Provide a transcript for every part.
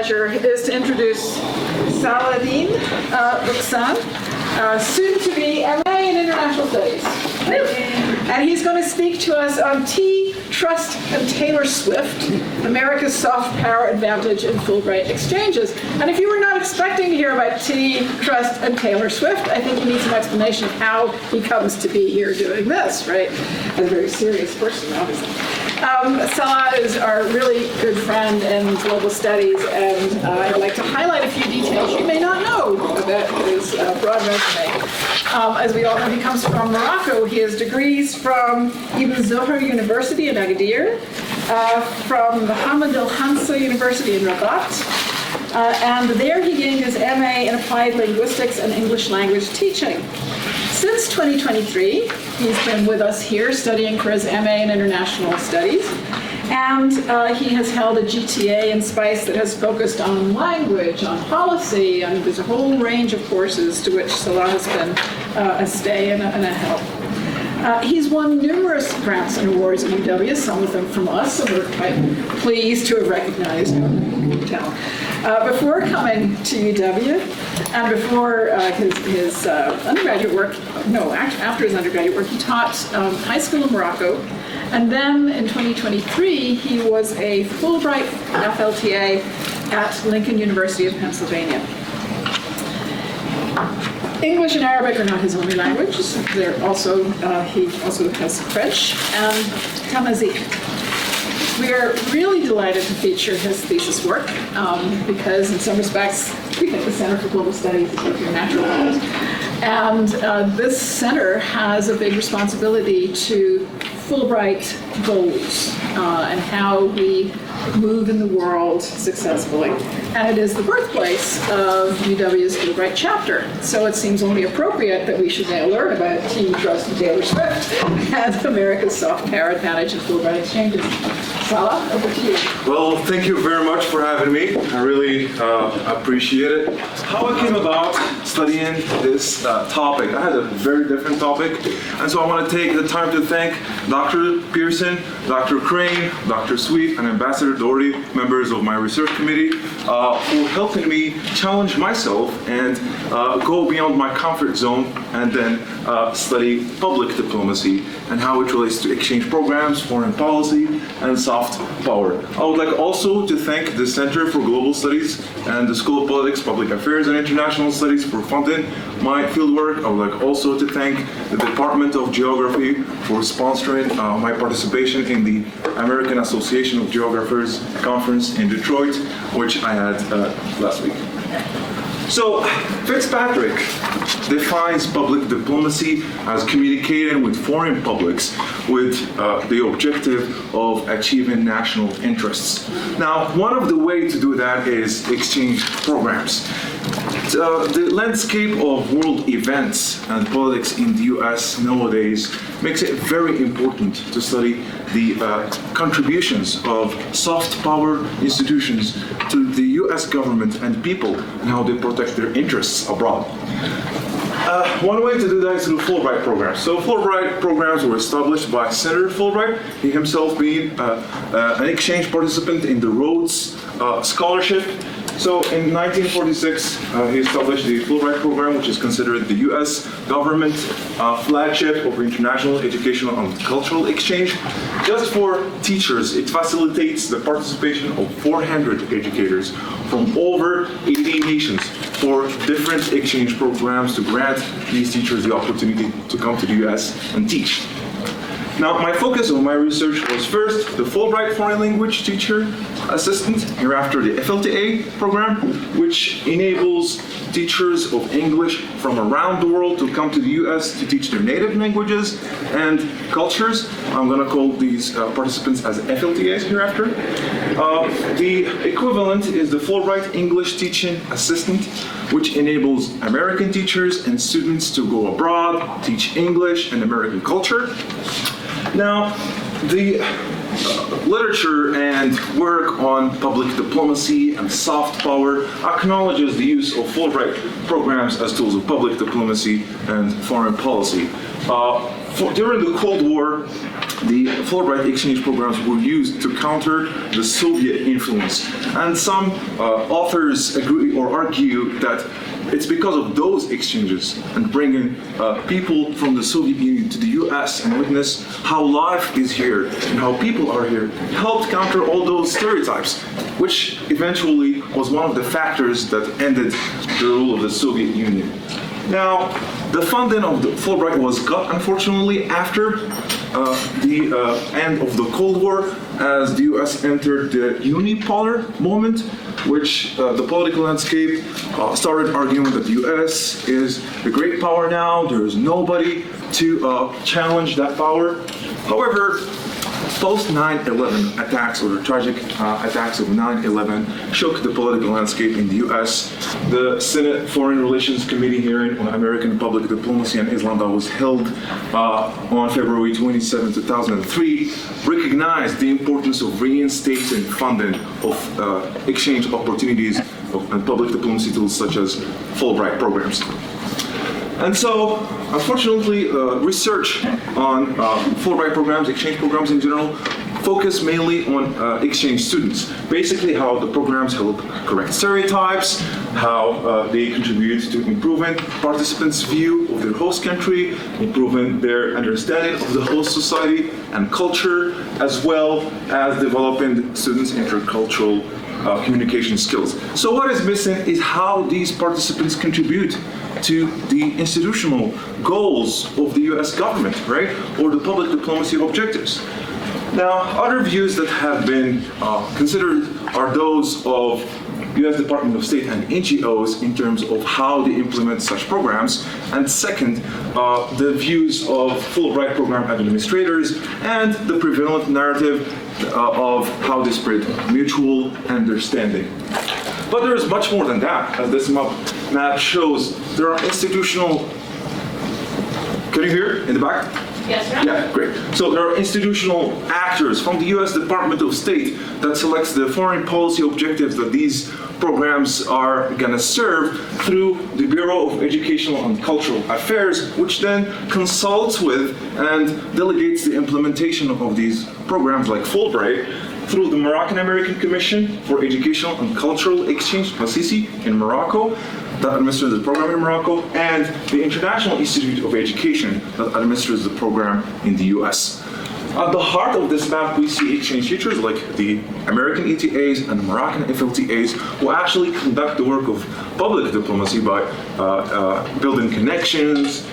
pleasure is to introduce Salah-Eddine Oukhssane, soon to be MA in International Studies. And he's going to speak to us on Tea, Trust, and Taylor Swift, America's Soft Power Advantage in Fulbright Exchanges. And if you were not expecting to hear about Tea, Trust, and Taylor Swift, I think you need some explanation of how he comes to be here doing this, right? As a very serious person, obviously. Salah is our really good friend in global studies, and I'd like to highlight a few details you may not know about his broad resume. As we all know, he comes from Morocco. He has degrees from Ibn Zohar University in Agadir, from Mohammed El Hansa University in Rabat, and there he gained his MA in Applied Linguistics and English Language Teaching. Since 2023, he's been with us here studying for his MA in International Studies, and he has held a GTA in SPICE that has focused on language, on policy, and there's a whole range of courses to which Salah has been a stay and a help. He's won numerous grants and awards at UW, some of them from us, so we're quite pleased to have recognized him. Before coming to UW, and before his undergraduate work, after his undergraduate work, he taught high school in Morocco, and then in 2023, he was a Fulbright FLTA at Lincoln University of Pennsylvania. English and Arabic are not his only languages. He also has French and Tamazight. We are really delighted to feature his thesis work because in some respects, we think the Center for Global Studies is like your natural home. And this center has a big responsibility to Fulbright goals and how we move in the world successfully. And it is the birthplace of UW's Fulbright chapter. So it seems only appropriate that we should now learn about Tea, Trust, and Taylor Swift and America's Soft Power Advantage in Fulbright Exchanges. Salah, over to you. Well, thank you very much for having me. I really appreciate it. How I came about studying this topic, I had a very different topic, and so I want to take the time to thank Dr. Pearson, Dr. Crane, Dr. Sweet, and Ambassador Doherty, members of my research committee, for helping me challenge myself and go beyond my comfort zone and then study public diplomacy and how it relates to exchange programs, foreign policy, and soft power. I would like also to thank the Center for Global Studies and the School of Politics, Public Affairs, and International Studies for funding my fieldwork. I would like also to thank the Department of Geography for sponsoring my participation in the American Association of Geographers Conference in Detroit, which I had last week. So, Fitzpatrick defines public diplomacy as communicating with foreign publics with the objective of achieving national interests. Now, one of the ways to do that is exchange programs. The landscape of world events and politics in the US nowadays makes it very important to study the contributions of soft power institutions to the US government and people and how they protect their interests abroad. One way to do that is through Fulbright programs. So Fulbright programs were established by Senator Fulbright, he himself being an exchange participant in the Rhodes Scholarship. So in 1946, he established the Fulbright program, which is considered the US government flagship of international educational and cultural exchange. Just for teachers, it facilitates the participation of 400 educators from over 80 nations for different exchange programs to grant these teachers the opportunity to come to the US and teach. Now, my focus of my research was first the Fulbright Foreign Language Teacher Assistant, hereafter the FLTA program, which enables teachers of English from around the world to come to the US to teach their native languages and cultures. I'm going to call these participants as FLTAs hereafter. The equivalent is the Fulbright English Teaching Assistant, which enables American teachers and students to go abroad, teach English and American culture. Now, the literature and work on public diplomacy and soft power acknowledges the use of Fulbright programs as tools of public diplomacy and foreign policy. During the Cold War, the Fulbright Exchange programs were used to counter the Soviet influence. And some authors agree or argue that it's because of those exchanges and bringing people from the Soviet Union to the US and witness how life is here and how people are here helped counter all those stereotypes, which eventually was one of the factors that ended the rule of the Soviet Union. Now, the funding of the Fulbright was cut, unfortunately, after the end of the Cold War, as the US entered the unipolar moment, which the political landscape started arguing that the US is the great power now, there is nobody to challenge that power. However, post 9/11 attacks, or the tragic attacks of 9/11, shook the political landscape in the US. The Senate Foreign Relations Committee hearing on American public diplomacy and Islam that was held on February 27, 2003, recognized the importance of reinstating funding of exchange opportunities and public diplomacy tools such as Fulbright programs. And so, unfortunately, research on Fulbright programs, exchange programs in general, focus mainly on exchange students. Basically, how the programs help correct stereotypes, how they contribute to improving participants' view of their host country, improving their understanding of the host society and culture, as well as developing students' intercultural communication skills. So what is missing is how these participants contribute to the institutional goals of the US government, right? Or the public diplomacy objectives. Now, other views that have been considered are those of US Department of State and NGOs in terms of how they implement such programs, and second, the views of Fulbright program administrators and the prevalent narrative of how they spread mutual understanding. But there is much more than that, as this map shows. There are institutional, can you hear in the back? Yes, sir. Yeah, great. So there are institutional actors from the US Department of State that selects the foreign policy objectives that these programs are going to serve through the Bureau of Educational and Cultural Affairs, which then consults with and delegates the implementation of these programs like Fulbright through the Moroccan American Commission for Educational and Cultural Exchange, MACICI, in Morocco, that administers the program in Morocco, and the International Institute of Education that administers the program in the US. At the heart of this map, we see exchange teachers like the American ETAs and Moroccan FLTAs, who actually conduct the work of public diplomacy by building connections,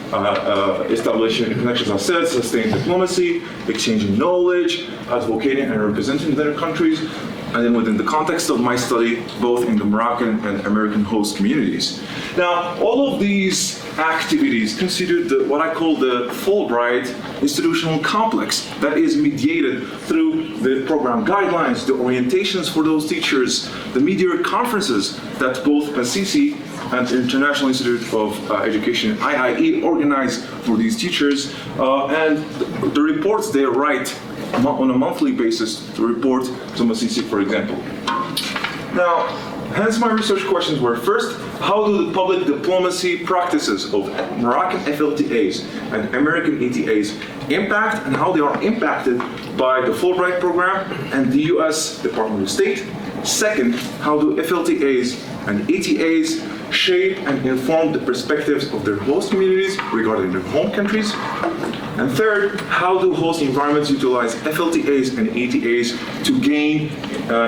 establishing connections, as said, sustaining diplomacy, exchanging knowledge, advocating and representing their countries, and then within the context of my study, both in the Moroccan and American host communities. Now, all of these activities constitute what I call the Fulbright institutional complex that is mediated through the program guidelines, the orientations for those teachers, the media conferences that both MACICI and the International Institute of Education, IIE, organize for these teachers, and the reports they write on a monthly basis to report to MACICI, for example. Now, hence my research questions were, first, how do the public diplomacy practices of Moroccan FLTAs and American ETAs impact and how they are impacted by the Fulbright program and the US Department of State? Second, how do FLTAs and ETAs shape and inform the perspectives of their host communities regarding their home countries? And third, how do host environments utilize FLTAs and ETAs to gain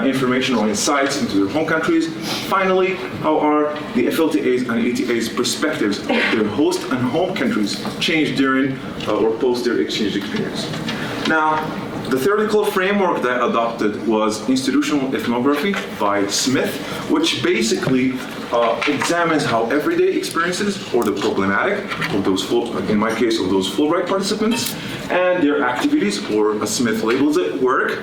information or insights into their home countries? Finally, how are the FLTAs and ETAs perspectives of their host and home countries changed during or post their exchange experience? Now, the theoretical framework that I adopted was institutional ethnography by Smith, which basically examines how everyday experiences or the problematic of those, in my case, of those Fulbright participants and their activities, or as Smith labels it, work,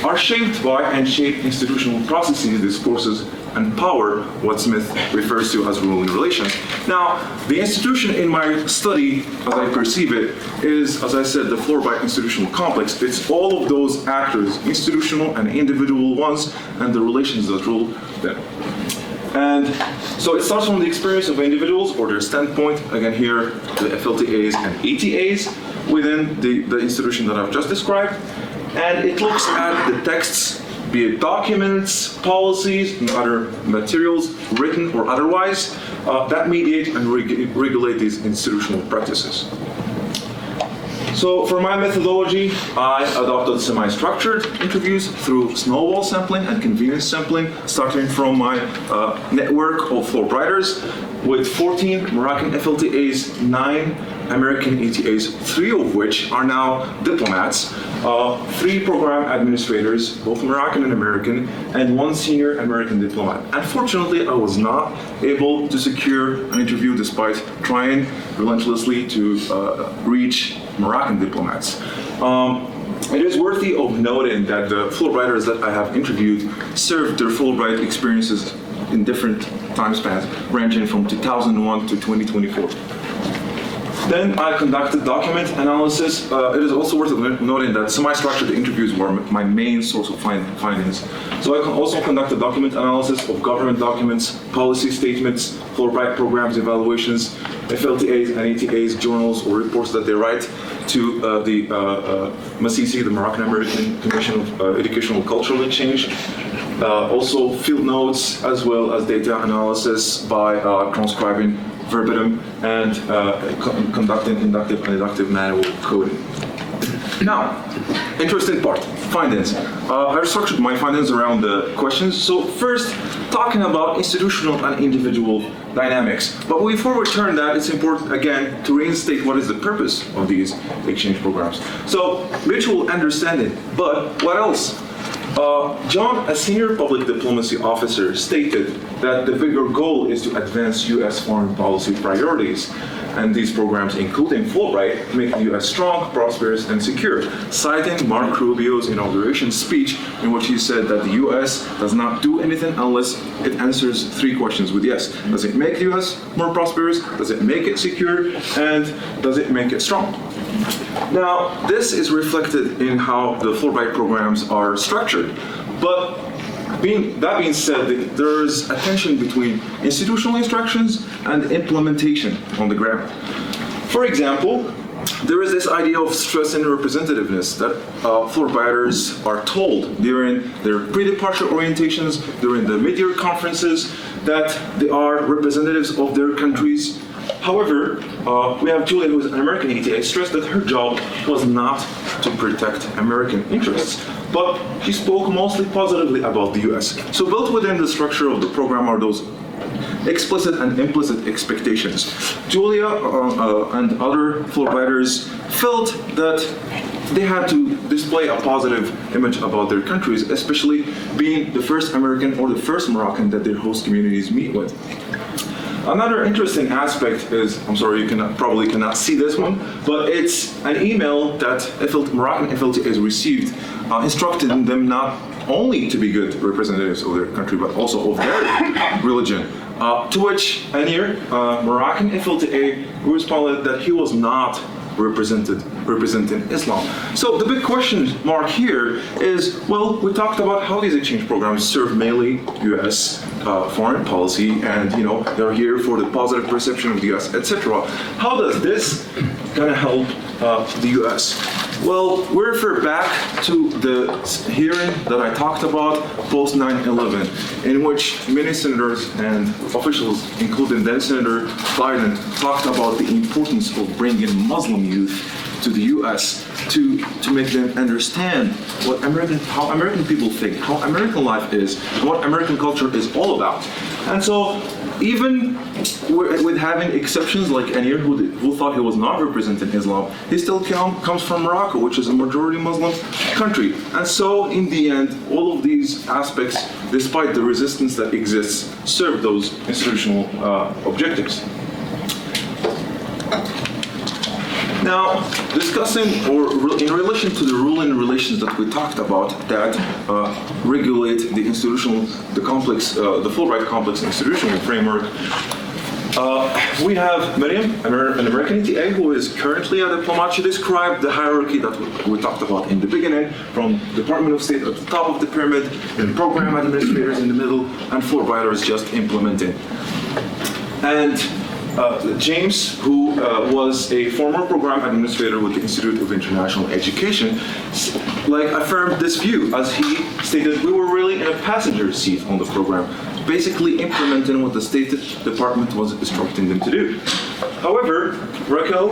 are shaped by and shape institutional processes, discourses, and power, what Smith refers to as ruling relations. Now, the institution in my study, as I perceive it, is, as I said, the Fulbright institutional complex. It's all of those actors, institutional and individual ones, and the relations that rule them. And so it starts from the experience of individuals or their standpoint, again here, the FLTAs and ETAs, within the institution that I've just described, and it looks at the texts, be it documents, policies, and other materials, written or otherwise, that mediate and regulate these institutional practices. So for my methodology, I adopted semi-structured interviews through snowball sampling and convenience sampling, starting from my network of Fulbrighters with 14 Moroccan FLTAs, 9 American ETAs, 3 of which are now diplomats, 3 program administrators, both Moroccan and American, and 1 senior American diplomat. Unfortunately, I was not able to secure an interview despite trying relentlessly to reach Moroccan diplomats. It is worthy of noting that the Fulbrighters that I have interviewed served their Fulbright experiences in different time spans, ranging from 2001 to 2024. Then I conducted document analysis. It is also worth noting that semi-structured interviews were my main source of findings. So I also conducted document analysis of government documents, policy statements, Fulbright programs, evaluations, FLTAs and ETAs, journals or reports that they write to the MACC, the Moroccan American Commission of Educational and Cultural Exchange. Also field notes as well as data analysis by transcribing verbatim and conducting inductive and deductive manual coding. Now, interesting part, findings. I've structured my findings around the questions. So first, talking about institutional and individual dynamics. But before we turn that, it's important again to reinstate what is the purpose of these exchange programs. So mutual understanding, but what else? John, a senior public diplomacy officer, stated that the bigger goal is to advance U.S. foreign policy priorities. And these programs, including Fulbright, make the U.S. strong, prosperous, and secure, citing Mark Rubio's inauguration speech in which he said that the U.S. does not do anything unless it answers 3 questions with yes. Does it make the U.S. more prosperous? Does it make it secure? And does it make it strong? Now, this is reflected in how the Fulbright programs are structured. But that being said, there is a tension between institutional instructions and implementation on the ground. For example, there is this idea of stress and representativeness that Fulbrighters are told during their pre-departure orientations, during the mid-year conferences, that they are representatives of their countries. However, we have Julia, who is an American ETA, stressed that her job was not to protect American interests, but she spoke mostly positively about the US. So built within the structure of the program are those explicit and implicit expectations. Julia and other Fulbrighters felt that they had to display a positive image about their countries, especially being the first American or the first Moroccan that their host communities meet with. Another interesting aspect is, I'm sorry, you probably cannot see this one, but it's an email that Moroccan FLTAs received instructing them not only to be good representatives of their country, but also of their religion. To which Anir, Moroccan FLTA, responded that he was not representing Islam. So the big question mark here is, well, we talked about how these exchange programs serve mainly U.S. Foreign policy, and they're here for the positive perception of the U.S., etc. How does this gonna help the U.S.? Well, we refer back to the hearing that I talked about post 9/11, in which many senators and officials, including then Senator Biden, talked about the importance of bringing Muslim youth to the U.S. to make them understand how American people think, how American life is, and what American culture is all about. And so, even with having exceptions like Anir, who thought he was not representing Islam, he still comes from Morocco, which is a majority Muslim country. And so, in the end, all of these aspects, despite the resistance that exists, serve those institutional objectives. Now, discussing or in relation to the rule and relations that we talked about that regulate the Fulbright complex institutional framework, we have Miriam, an American ETA, who is currently a diplomat. She described the hierarchy that we talked about in the beginning, from Department of State at the top of the pyramid, then program administrators in the middle, and Fulbrighters just implementing. And James, who was a former program administrator with the Institute of International Education, affirmed this view as he stated, we were really in a passenger seat on the program, basically implementing what the State Department was instructing them to do. However, Raquel,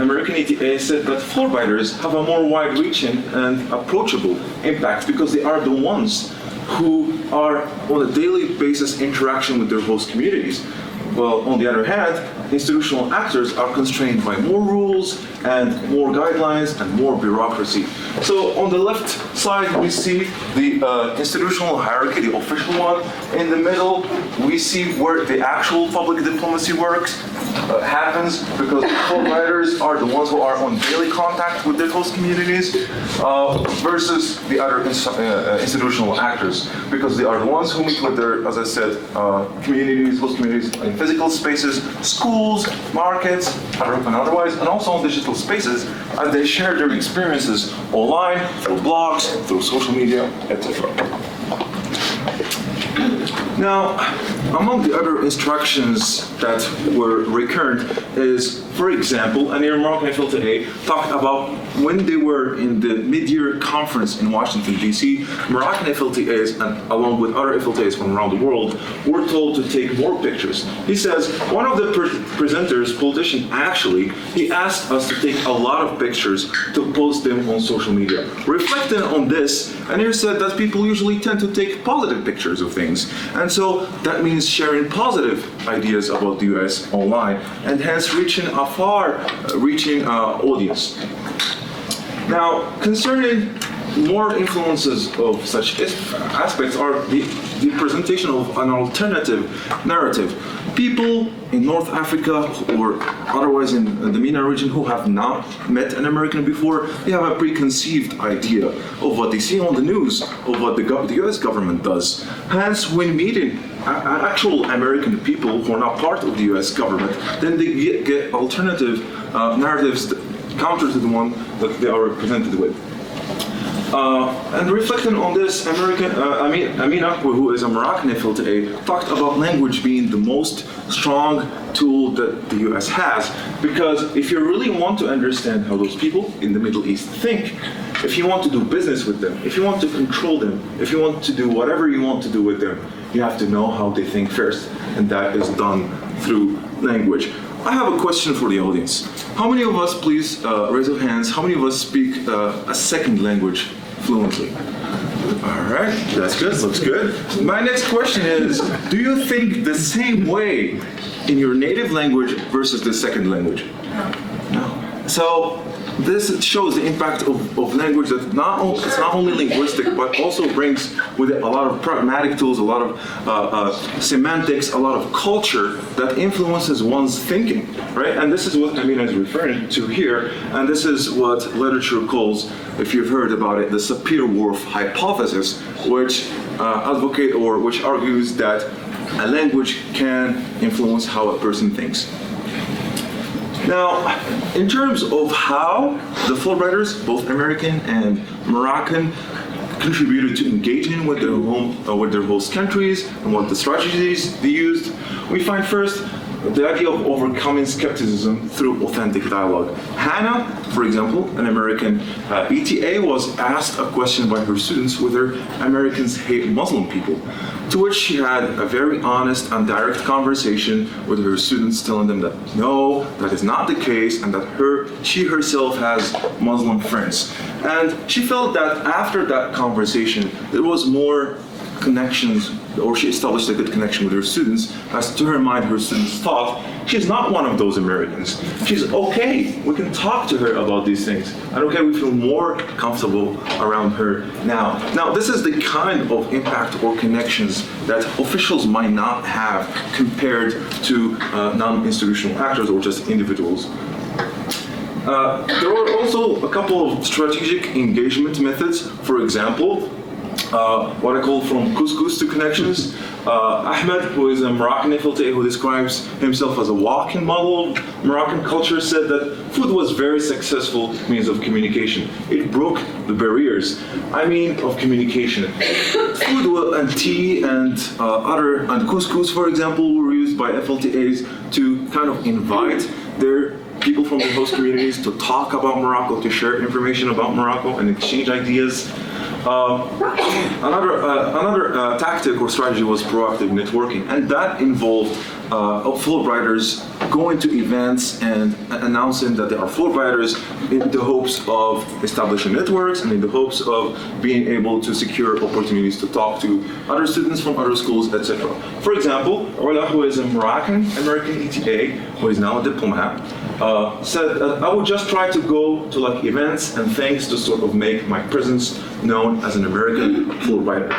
American ETA, said that Fulbrighters have a more wide-reaching and approachable impact because they are the ones who are on a daily basis interaction with their host communities. Well, on the other hand, institutional actors are constrained by more rules and more guidelines and more bureaucracy. So on the left side, we see the institutional hierarchy, the official one. In the middle, we see where the actual public diplomacy works, happens, because Fulbrighters are the ones who are on daily contact with their host communities, versus the other institutional actors, because they are the ones who meet with their, as I said, communities, host communities in physical spaces, schools, markets, and otherwise, and also in digital spaces, and they share their experiences online, through blogs, through social media, etc. Now, among the other instructions that were recurrent is, for example, and here Moroccan FLTA talked about when they were in the mid-year conference in Washington, D.C., Moroccan FLTAs, and along with other FLTAs from around the world, were told to take more pictures. He says, one of the presenters, politician actually, he asked us to take a lot of pictures to post them on social media. Reflecting on this, and he said that people usually tend to take positive pictures of things. And so that means sharing positive ideas about the US online, and hence reaching a far-reaching audience. Now, concerning more influences of such aspects are the presentation of an alternative narrative. People in North Africa or otherwise in the MENA region who have not met an American before, they have a preconceived idea of what they see on the news, of what the US government does. Hence, when meeting actual American people who are not part of the US government, then they get alternative narratives counter to the one that they are presented with. And reflecting on this, Amina, who is a Moroccan FLTA, talked about language being the most strong tool that the US has, because if you really want to understand how those people in the Middle East think, if you want to do business with them, if you want to control them, if you want to do whatever you want to do with them, you have to know how they think first, and that is done through language. I have a question for the audience. How many of us, please raise your hands, how many of us speak a second language fluently? All right, that's good, looks good. My next question is, do you think the same way in your native language versus the second language? No. So this shows the impact of language that it's not only linguistic, but also brings with it a lot of pragmatic tools, a lot of semantics, a lot of culture that influences one's thinking, right? And this is what Amina is referring to here, and this is what literature calls, if you've heard about it, the Sapir-Whorf hypothesis, which which argues that a language can influence how a person thinks. Now, in terms of how the Fulbrighters, both American and Moroccan, contributed to engaging with their host countries and what the strategies they used, we find first the idea of overcoming skepticism through authentic dialogue. Hannah, for example, an American ETA, was asked a question by her students whether Americans hate Muslim people, to which she had a very honest and direct conversation with her students, telling them that no, that is not the case, and that she herself has Muslim friends. And she felt that after that conversation, there was more connections, or she established a good connection with her students, as to her mind, her students thought, she's not one of those Americans. She's okay, we can talk to her about these things. And okay, we feel more comfortable around her now. Now, this is the kind of impact or connections that officials might not have compared to non-institutional actors or just individuals. There were also a couple of strategic engagement methods. For example, what I call from couscous to connections. Ahmed, who is a Moroccan FLTA who describes himself as a walking model of Moroccan culture, said that food was very successful means of communication. It broke the barriers, of communication. Food and tea and couscous, for example, were used by FLTAs to kind of invite their people from the host communities to talk about Morocco, to share information about Morocco and exchange ideas. Another tactic or strategy was proactive networking, and that involved Fulbrighters going to events and announcing that they are Fulbrighters in the hopes of establishing networks and in the hopes of being able to secure opportunities to talk to other students from other schools, etc. For example, Ola, who is a Moroccan-American ETA, who is now a diplomat, said I would just try to go to like events and things to sort of make my presence known as an American Fulbrighter.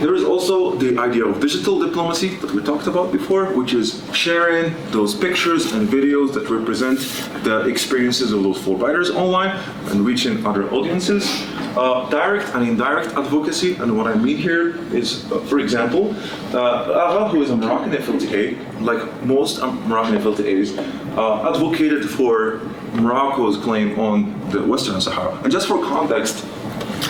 There is also the idea of digital diplomacy that we talked about before, which is sharing those pictures and videos that represent the experiences of those Fulbrighters online and reaching other audiences. Direct and indirect advocacy, and what I mean here is, for example, Agha, who is a Moroccan FLTA, like most Moroccan FLTAs, advocated for Morocco's claim on the Western Sahara. And just for context,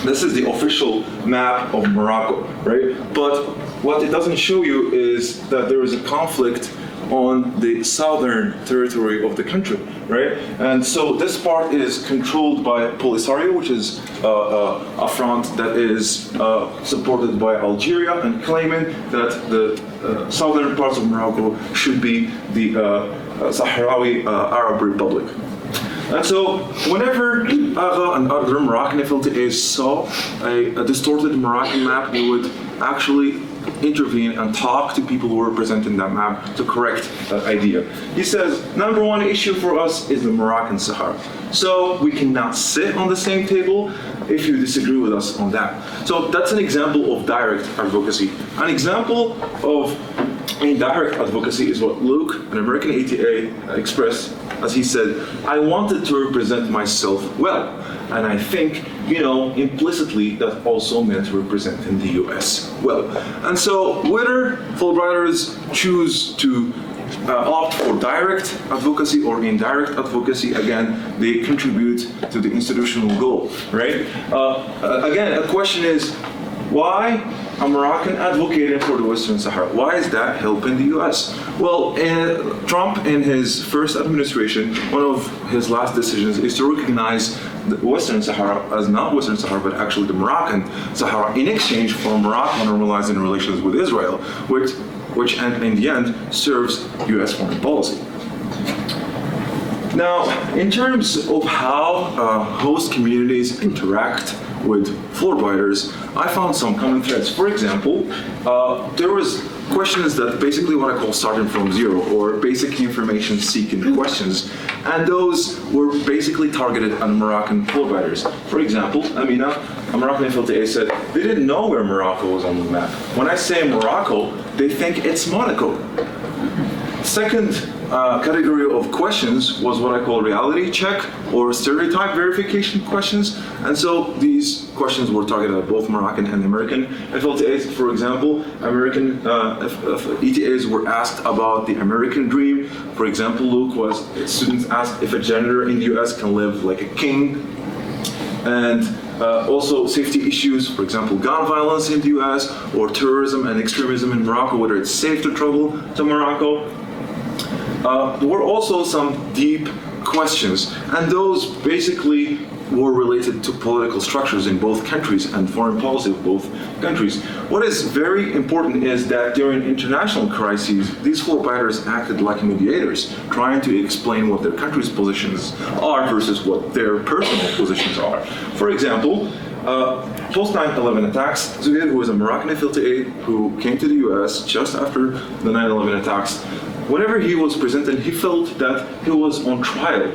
this is the official map of Morocco, right? But what it doesn't show you is that there is a conflict on the southern territory of the country, right? And so this part is controlled by Polisario, which is a front that is supported by Algeria and claiming that the southern parts of Morocco should be the Sahrawi Arab Republic. And so whenever Agha and other Moroccan FLTAs saw a distorted Moroccan map, they would actually intervene and talk to people who were representing that map to correct that idea. He says, number one issue for us is the Moroccan Sahara. So we cannot sit on the same table if you disagree with us on that. So that's an example of direct advocacy. An example of indirect advocacy is what Luke, an American ATA, expressed as he said, I wanted to represent myself well. And I think, implicitly that also meant representing the US well. And so whether Fulbrighters choose to opt for direct advocacy or indirect advocacy, again, they contribute to the institutional goal, right? Again, the question is, why a Moroccan advocating for the Western Sahara? Why is that helping the US? Well, Trump in his first administration, one of his last decisions is to recognize the Western Sahara as not Western Sahara, but actually the Moroccan Sahara in exchange for Morocco normalizing relations with Israel, which in the end serves US foreign policy. Now, in terms of how host communities interact with Fulbrighters, I found some common threads. For example, there was questions that basically what I call starting from zero, or basic information seeking questions, and those were basically targeted at Moroccan Fulbrighters. For example, Amina, a Moroccan FLTA, said they didn't know where Morocco was on the map. When I say Morocco, they think it's Monaco. Second category of questions was what I call reality check or stereotype verification questions. And so these questions were targeted at both Moroccan and American FLTAs. For example, American ETAs were asked about the American dream. For example, students asked if a janitor in the US can live like a king. And also safety issues, for example, gun violence in the US or terrorism and extremism in Morocco, whether it's safe to travel to Morocco. There were also some deep questions, and those basically were related to political structures in both countries and foreign policy of both countries. What is very important is that during international crises, these Fulbrighters acted like mediators, trying to explain what their country's positions are versus what their personal positions are. For example, post 9/11 attacks, Zubair, who was a Moroccan FLTA who came to the US just after the 9/11 attacks, whenever he was presented, he felt that he was on trial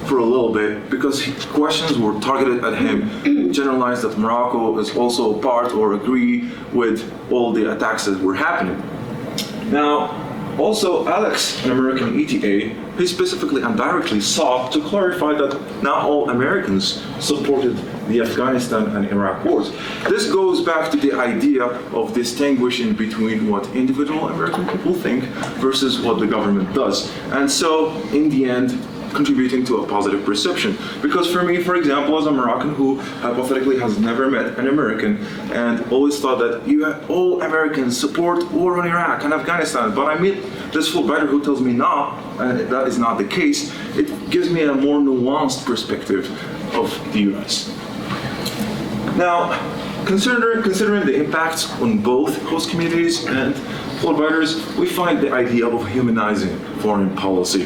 for a little bit because questions were targeted at him, generalized that Morocco is also part or agree with all the attacks that were happening. Now, Also, Alex, an American ETA, he specifically and directly sought to clarify that not all Americans supported the Afghanistan and Iraq wars. This goes back to the idea of distinguishing between what individual American people think versus what the government does. And so, in the end, contributing to a positive perception. Because for me, for example, as a Moroccan who hypothetically has never met an American and always thought that all Americans support war on Iraq and Afghanistan, but I meet this Fulbrighter who tells me no, and that is not the case, it gives me a more nuanced perspective of the US. Now, considering the impacts on both host communities and Fulbrighters, we find the idea of humanizing foreign policy.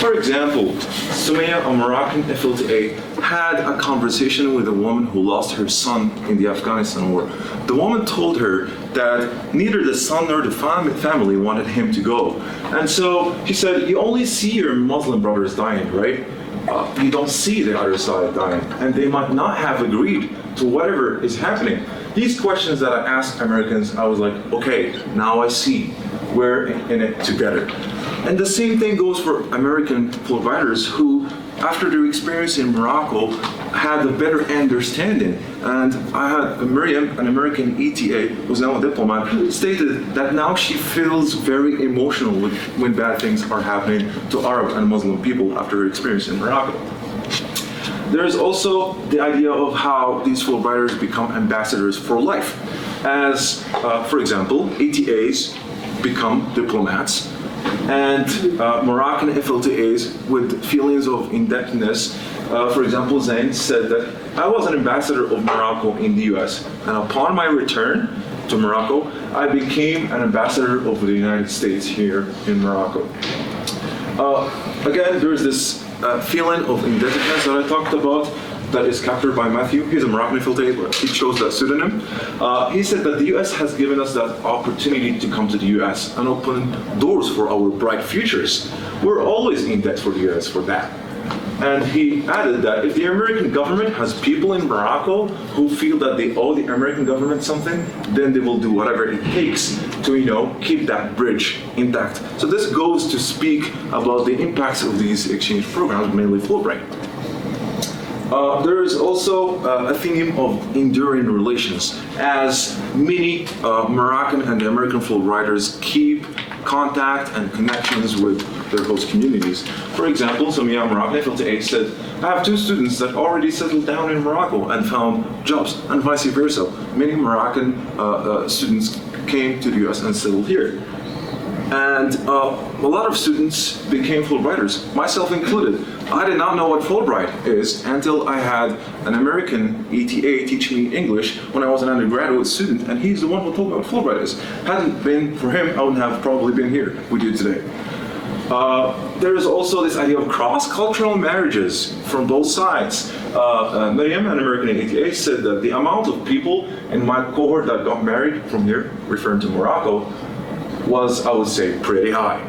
For example, Sumaya, a Moroccan FLTA, had a conversation with a woman who lost her son in the Afghanistan war. The woman told her that neither the son nor the family wanted him to go. And so she said, you only see your Muslim brothers dying, right? You don't see the other side dying. And they might not have agreed to whatever is happening. These questions that I asked Americans, I was like, okay, now I see. We're in it together. And the same thing goes for American Fulbrighters who, after their experience in Morocco, had a better understanding. And I had Miriam, an American ETA, who's now a diplomat, stated that now she feels very emotional when bad things are happening to Arab and Muslim people after her experience in Morocco. There's also the idea of how these Fulbrighters become ambassadors for life. As, for example, ETAs become diplomats, and Moroccan FLTAs with feelings of indebtedness. For example, Zain said that I was an ambassador of Morocco in the US, and upon my return to Morocco, I became an ambassador of the United States here in Morocco. Again, there's this feeling of indebtedness that I talked about that is captured by Matthew. He's a Moroccan FLTA, but he chose that pseudonym. He said that the US has given us that opportunity to come to the US and open doors for our bright futures. We're always in debt for the US for that. And he added that if the American government has people in Morocco who feel that they owe the American government something, then they will do whatever it takes to, keep that bridge intact. So this goes to speak about the impacts of these exchange programs, mainly Fulbright. There is also a theme of enduring relations, as many Moroccan and American Fulbrighters keep contact and connections with their host communities. For example, Samia, Moroccan FLTA, said, I have 2 students that already settled down in Morocco and found jobs, and vice versa. Many Moroccan students came to the US and settled here. And a lot of students became Fulbrighters, myself included. I did not know what Fulbright is until I had an American ETA teaching me English when I was an undergraduate student, and he's the one who told me what Fulbright is. Hadn't been for him, I wouldn't have probably been here with you today. There is also this idea of cross-cultural marriages from both sides. Miriam, an American ETA, said that the amount of people in my cohort that got married from here, referring to Morocco, was, I would say, pretty high.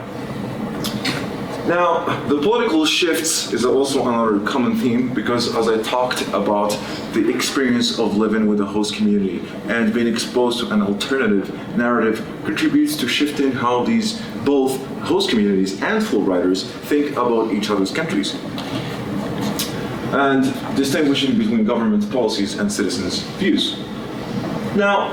Now, the political shifts is also another common theme because as I talked about the experience of living with a host community and being exposed to an alternative narrative contributes to shifting how these both host communities and Fulbrighters think about each other's countries and distinguishing between government policies and citizens' views. Now,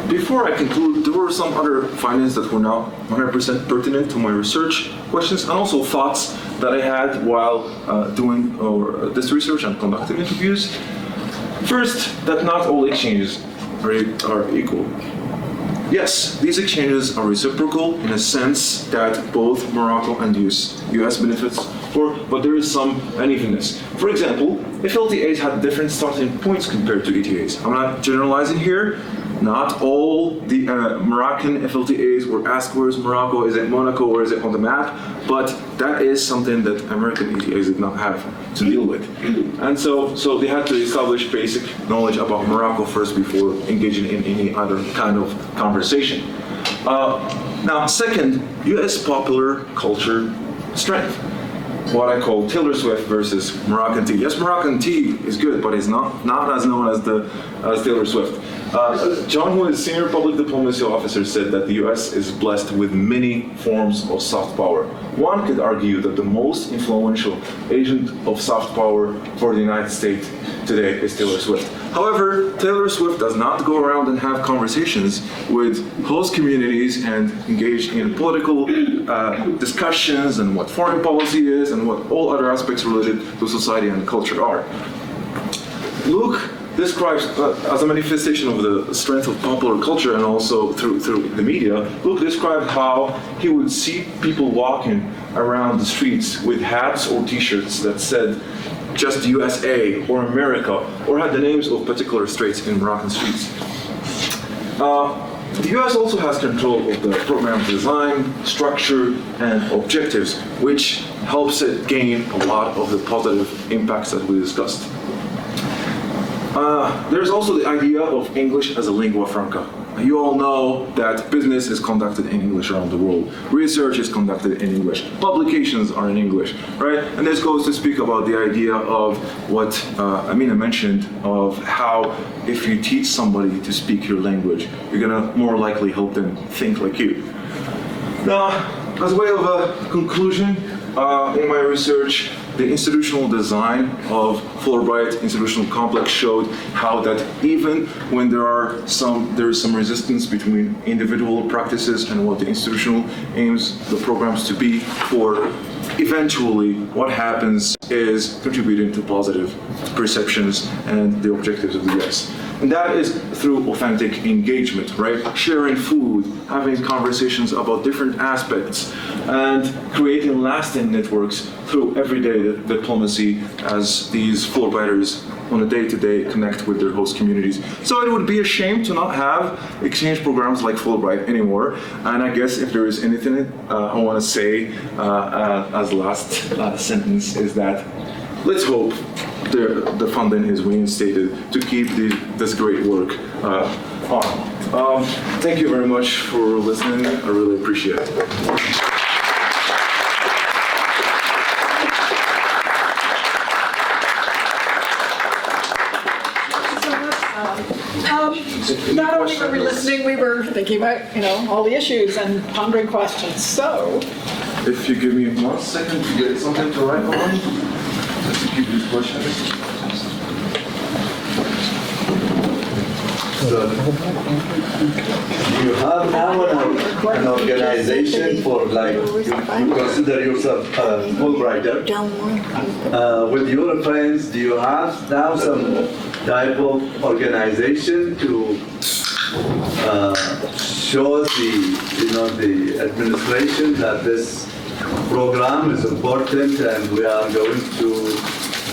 before I conclude, there were some other findings that were not 100% pertinent to my research questions and also thoughts that I had while doing this research and conducting interviews. First, that not all exchanges are equal. Yes, these exchanges are reciprocal in a sense that both Morocco and US benefits but there is some unevenness. For example, FLTAs had different starting points compared to ETAs. I'm not generalizing here. Not all the Moroccan FLTAs were asked where is Morocco, is it Monaco, or is it on the map? But that is something that American ETAs did not have to deal with. And so they had to establish basic knowledge about Morocco first before engaging in any other kind of conversation. Now, second, US popular culture strength. what I call Taylor Swift versus Moroccan tea. Yes, Moroccan tea is good, but it's not as known as Taylor Swift. John, who is senior public diplomacy officer, said that the U.S. is blessed with many forms of soft power. One could argue that the most influential agent of soft power for the United States today is Taylor Swift. However, Taylor Swift does not go around and have conversations with host communities and engage in political discussions and what foreign policy is and what all other aspects related to society and culture are. Luke describes, as a manifestation of the strength of popular culture and also through the media, Luke described how he would see people walking around the streets with hats or t-shirts that said just USA or America, or had the names of particular streets in Moroccan streets. The US also has control of the program design, structure, and objectives, which helps it gain a lot of the positive impacts that we discussed. There's also the idea of English as a lingua franca. You all know that business is conducted in English around the world. Research is conducted in English. Publications are in English, right? And this goes to speak about the idea of what Amina mentioned of how if you teach somebody to speak your language, you're gonna more likely help them think like you. Now, as a way of a conclusion, in my research, the institutional design of Fulbright institutional complex showed how that even when there is some resistance between individual practices and what the institutional aims the programs to be for, eventually what happens is contributing to positive perceptions and the objectives of the US. And that is through authentic engagement, right? Sharing food, having conversations about different aspects, and creating lasting networks through everyday diplomacy as these Fulbrighters on a day-to-day connect with their host communities. So it would be a shame to not have exchange programs like Fulbright anymore. And I guess if there is anything I want to say as last sentence is that let's hope the funding is reinstated to keep this great work on. Thank you very much for listening. I really appreciate it. Not only were we listening, we were thinking about, all the issues and pondering questions. So, if you give me 1 second to get something to write on, just to keep these questions. So, you have now an organization for you consider yourself a Fulbrighter. With your friends, do you have now some type of organization to show the administration that this program is important and we are going to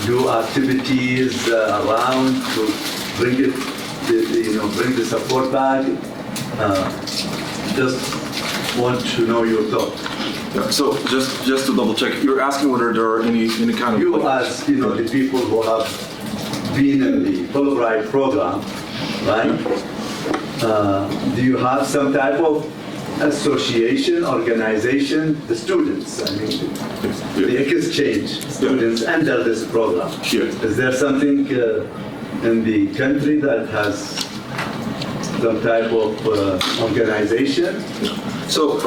do activities around to bring it, bring the support back? Just want to know your thoughts. Yeah, so just to double check, you're asking whether there are any kind of... You as, the people who have been in the Fulbright program, right? Do you have some type of association, organization, the students, the exchange students under this program? Is there something in the country that has some type of organization? So,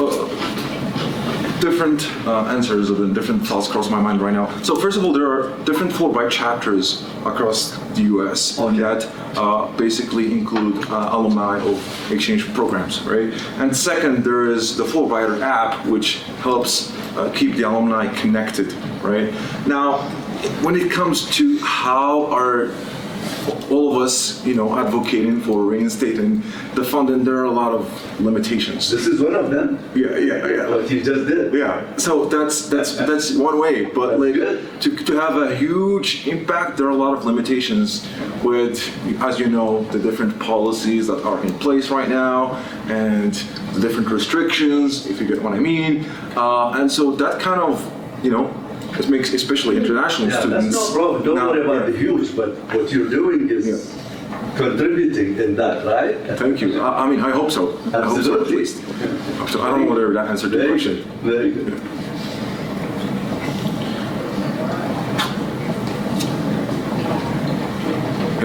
different answers and different thoughts cross my mind right now. So first of all, there are different Fulbright chapters across the US that basically include alumni of exchange programs, right? And second, there is the Fulbrighter app, which helps keep the alumni connected, right? Now, when it comes to how are all of us, advocating for reinstating the funding, there are a lot of limitations. This is one of them. Yeah. What you just did. Yeah. So that's one way, but to have a huge impact, there are a lot of limitations with, as you know, the different policies that are in place right now and the different restrictions, if you get what I mean. And so that kind of, it makes especially international students. That's no problem. Don't worry about the huge, but what you're doing is contributing in that, right? Thank you. I hope so. Absolutely. I hope so, at least. So I don't know whether that answered the question. Very good.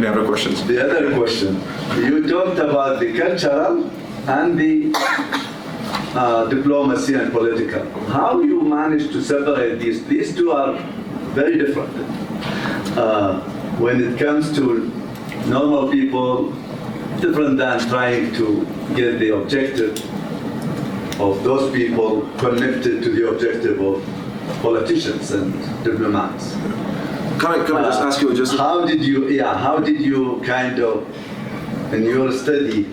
other questions? The other question, you talked about the cultural and the diplomacy and political. How you manage to separate these? These two are very different. When it comes to normal people, different than trying to get the objective of those people connected to the objective of politicians and diplomats. Can I just ask you just... How did you kind of, in your study,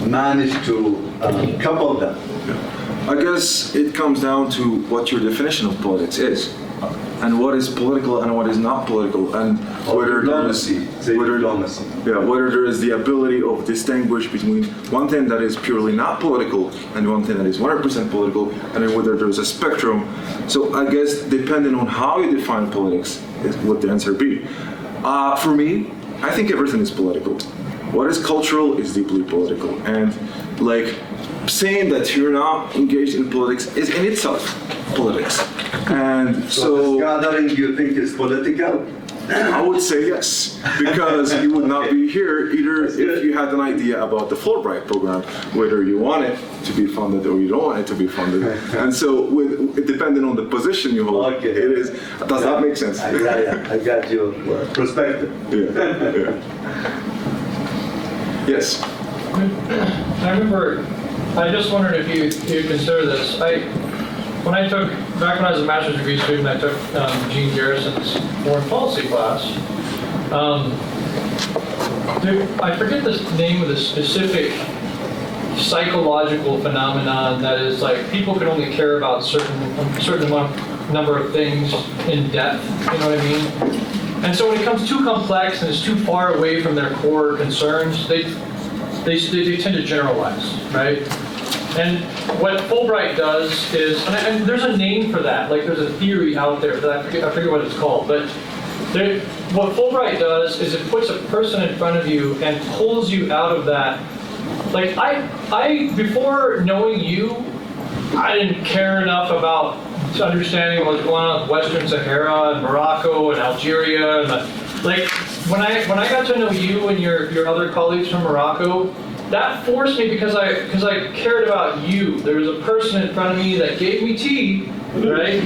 manage to couple them? I guess it comes down to what your definition of politics is, and what is political and what is not political, and whether diplomacy. Whether there is the ability of distinguish between one thing that is purely not political and one thing that is 100% political, and then whether there is a spectrum. So I guess depending on how you define politics is what the answer be. For me, I think everything is political. What is cultural is deeply political, and like saying that you're not engaged in politics is in itself politics. And so this gathering, you think, is political? I would say yes, because you would not be here either if you had an idea about the Fulbright program, whether you want it to be funded or you don't want it to be funded. And so, depending on the position you hold, okay. It is. Does that make sense? I got your perspective. Yeah. Yes. I remember. I just wondered if you consider this. Back when I was a master's degree student, I took Gene Garrison's foreign policy class. I forget the name of the specific psychological phenomenon that is like people can only care about certain number of things in depth. You know what I mean? And so when it becomes too complex and it's too far away from their core concerns, they tend to generalize, right? And what Fulbright does is, and there's a name for that, like there's a theory out there that I forget what it's called, but what Fulbright does is it puts a person in front of you and pulls you out of that. Like I before knowing you, I didn't care enough about understanding what was going on with Western Sahara and Morocco and Algeria, and like when I got to know you and your other colleagues from Morocco, that forced me because I cared about you. There was a person in front of me that gave me tea, right?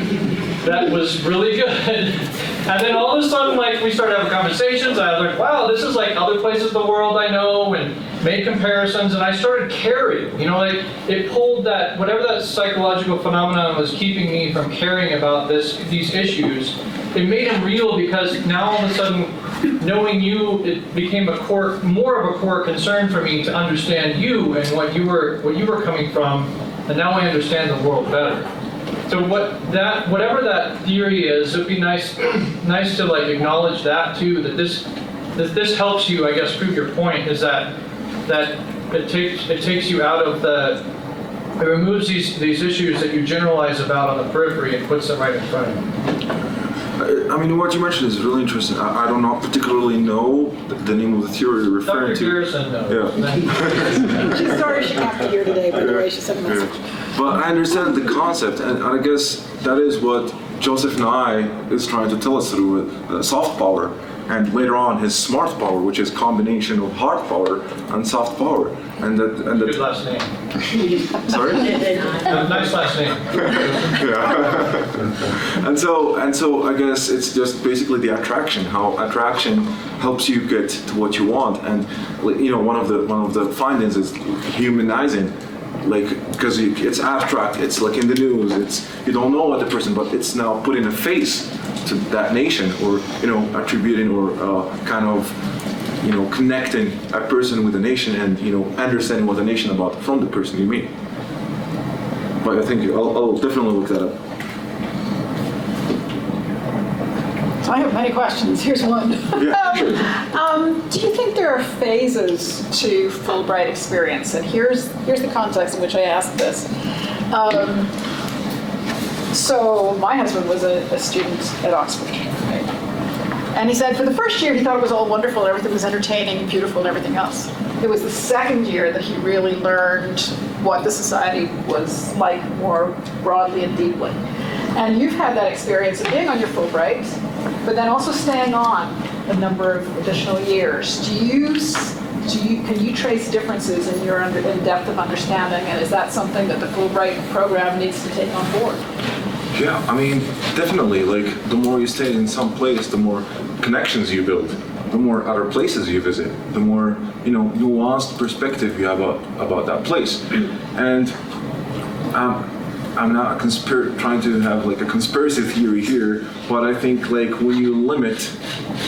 That was really good. And then all of a sudden, like we started having conversations. I was like, wow, this is like other places in the world I know, and made comparisons, and I started caring. You know, like it pulled that whatever that psychological phenomenon was keeping me from caring about these issues. It made them real because now all of a sudden, knowing you, it became more of a core concern for me to understand you and what you were coming from, and now I understand the world better. So whatever that theory is, it'd be nice to like acknowledge that too. That this helps you, I guess, prove your point. Is that it takes you out of it removes these issues that you generalize about on the periphery and puts them right in front of you. I mean, what you mentioned is really interesting. I do not particularly know the name of the theory you're referring Dr. to. Garrison knows. Yeah. She's sorry she can't be here today, by the way. She sent a message. But I understand the concept, and I guess that is what Joseph Nye is trying to tell us through soft power, and later on his smart power, which is combination of hard power and soft power. Good last name. Sorry? Nice last name. Yeah. and so I guess it's just basically the attraction. How attraction helps you get to what you want, and you know one of the findings is humanizing. Like, because it's abstract, it's like in the news, you don't know what the person, but it's now putting a face to that nation, or attributing or kind of connecting a person with a nation, and understanding what the nation about from the person you meet. But I think I'll definitely look that up. So I have many questions. Here's one. Yeah, sure. Do you think there are phases to Fulbright experience? And here's the context in which I ask this. So my husband was a student at Oxford, right? And he said for the first year he thought it was all wonderful and everything was entertaining and beautiful and everything else. It was the second year that he really learned what the society was like more broadly and deeply. And you've had that experience of being on your Fulbright, but then also staying on a number of additional years. Can you trace differences in your in depth of understanding, and is that something that the Fulbright program needs to take on board? Yeah, I mean, definitely. Like, the more you stay in some place, the more connections you build, the more other places you visit, the more, nuanced perspective you have about that place. And I'm not trying to have like a conspiracy theory here, but I think like when you limit,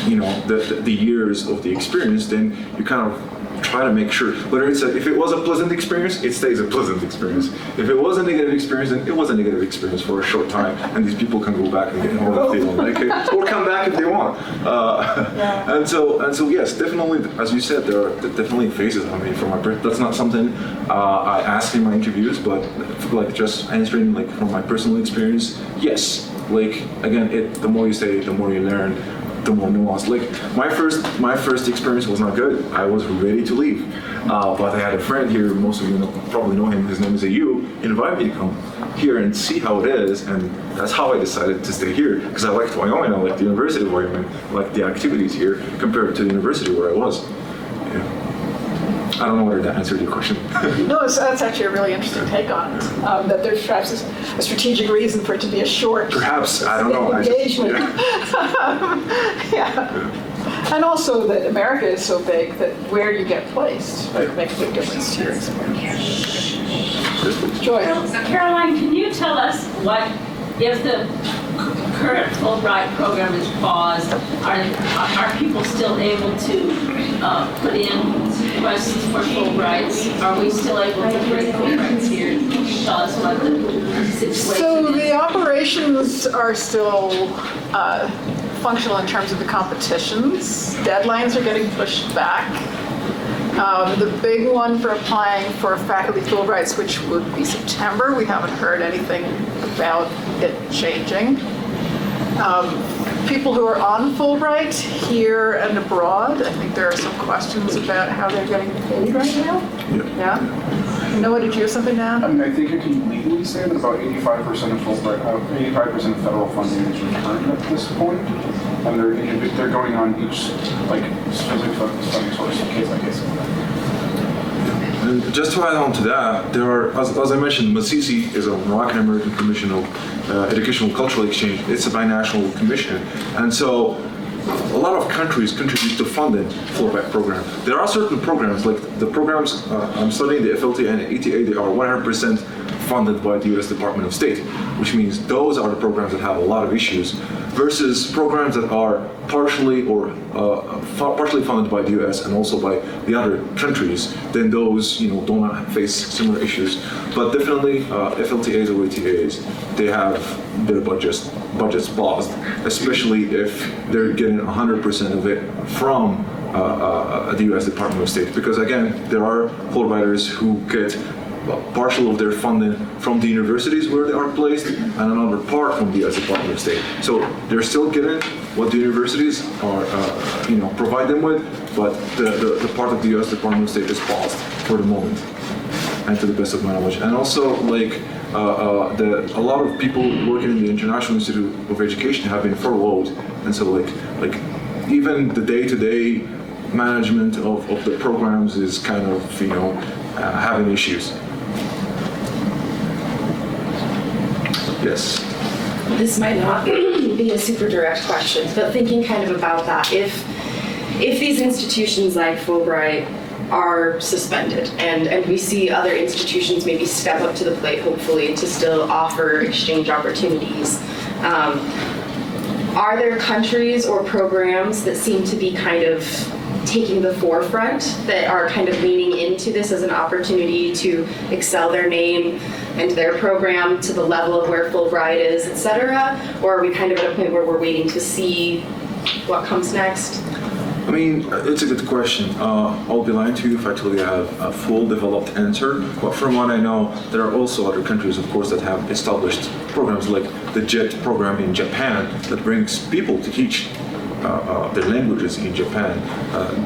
the years of the experience, then you kind of try to make sure, whether if it was a pleasant experience, it stays a pleasant experience. If it was a negative experience, then it was a negative experience for a short time, and these people can go back and get home if they don't like it, or come back if they want. And so yes, definitely, as you said, there are definitely phases. I mean, that's not something I ask in my interviews, but like just answering like from my personal experience, yes. Like again, the more you stay, the more you learn, the more nuanced. Like my first experience was not good. I was ready to leave, but I had a friend here. Most of you probably know him. His name is Ayu. He invited me to come here and see how it is, and that's how I decided to stay here, because I liked Wyoming. I liked the University of Wyoming. I liked the activities here compared to the university where I was. Yeah. I don't know whether that answered your question. No, that's actually a really interesting take on it. That there's perhaps a strategic reason for it to be a short Perhaps, I don't know. engagement. Yeah. And also that America is so big that where you get placed makes a big difference to your experience. Joy. Caroline, can you tell us what, if the current Fulbright program is paused, are people still able to put in requests for Fulbrights? Are we still able to bring Fulbrights here? Tell us what the situation So is. the operations are still functional in terms of the competitions. Deadlines are getting pushed back. The big one for applying for faculty Fulbrights, which would be September, we haven't heard anything about it changing. People who are on Fulbright here and abroad, I think there are some questions about how they're getting paid right now. Yeah? Noah, did you have something to add? I mean, I think you can legally say that about 85% of Fulbright, 85% of federal funding is returned at this point, and they're going on each specific funding source, case by case. And just to add on to that, there are, as I mentioned, MACC is a Moroccan American Commission of Educational Cultural Exchange. It's a binational commission, and so a lot of countries contribute to funding Fulbright program. There are certain programs, like the programs I'm studying, the FLT and the ETA, they are 100% funded by the U.S. Department of State, which means those are the programs that have a lot of issues, versus programs that are partially funded by the U.S. and also by the other countries. Then those, do not face similar issues. But definitely, FLTAs or ETAs, they have their budgets paused, especially if they're getting 100% of it from the U.S. Department of State. Because again, there are Fulbrighters who get partial of their funding from the universities where they are placed, and another part from the U.S. Department of State. So they're still getting what the universities are, provide them with, but the part of the U.S. Department of State is paused for the moment, and to the best of my knowledge. And also, a lot of people working in the International Institute of Education have been furloughed, and so even the day-to-day management of the programs is kind of having issues. Yes. This might not be a super direct question, but thinking kind of about that, if these institutions like Fulbright are suspended and we see other institutions maybe step up to the plate, hopefully, to still offer exchange opportunities, are there countries or programs that seem to be kind of taking the forefront, that are kind of leaning into this as an opportunity to excel their name and their program to the level of where Fulbright is, et cetera? Or are we kind of at a point where we're waiting to see what comes next? I mean, it's a good question. I'll be lying to you if I told you I have a full developed answer. But from what I know, there are also other countries, of course, that have established programs like the JET program in Japan that brings people to teach their languages in Japan.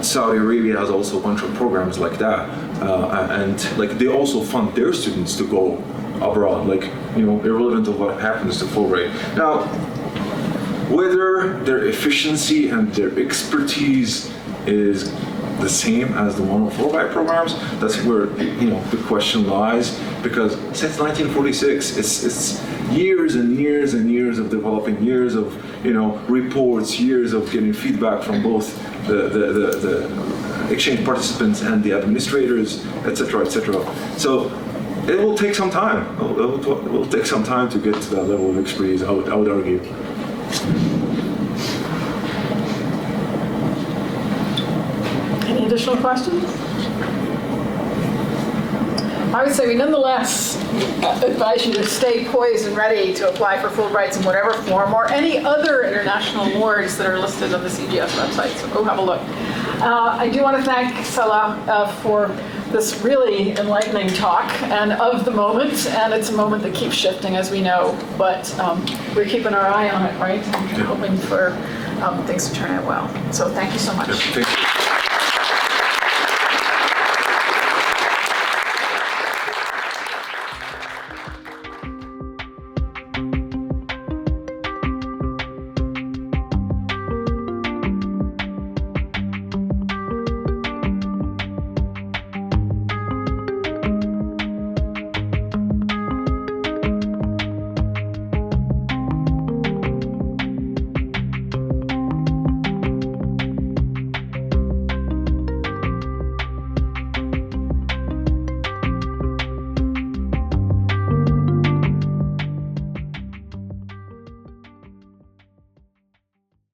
Saudi Arabia has also a bunch of programs like that, and they also fund their students to go abroad, irrelevant of what happens to Fulbright. Now, Whether their efficiency and their expertise is the same as the one of Fulbright programs, that's where the question lies. Because since 1946, it's years and years and years of developing, years of reports, years of getting feedback from both the exchange participants and the administrators, etc., etc. So it will take some time. It will take some time to get to that level of expertise, I would argue. Any additional questions? I would say we nonetheless advise you to stay poised and ready to apply for Fulbrights in whatever form or any other international awards that are listed on the CGS website, so go have a look. I do want to thank Salah for this really enlightening talk and of the moment, and it's a moment that keeps shifting as we know, but we're keeping our eye on it, right? And hoping for things to turn out well. So thank you so much. Thank you.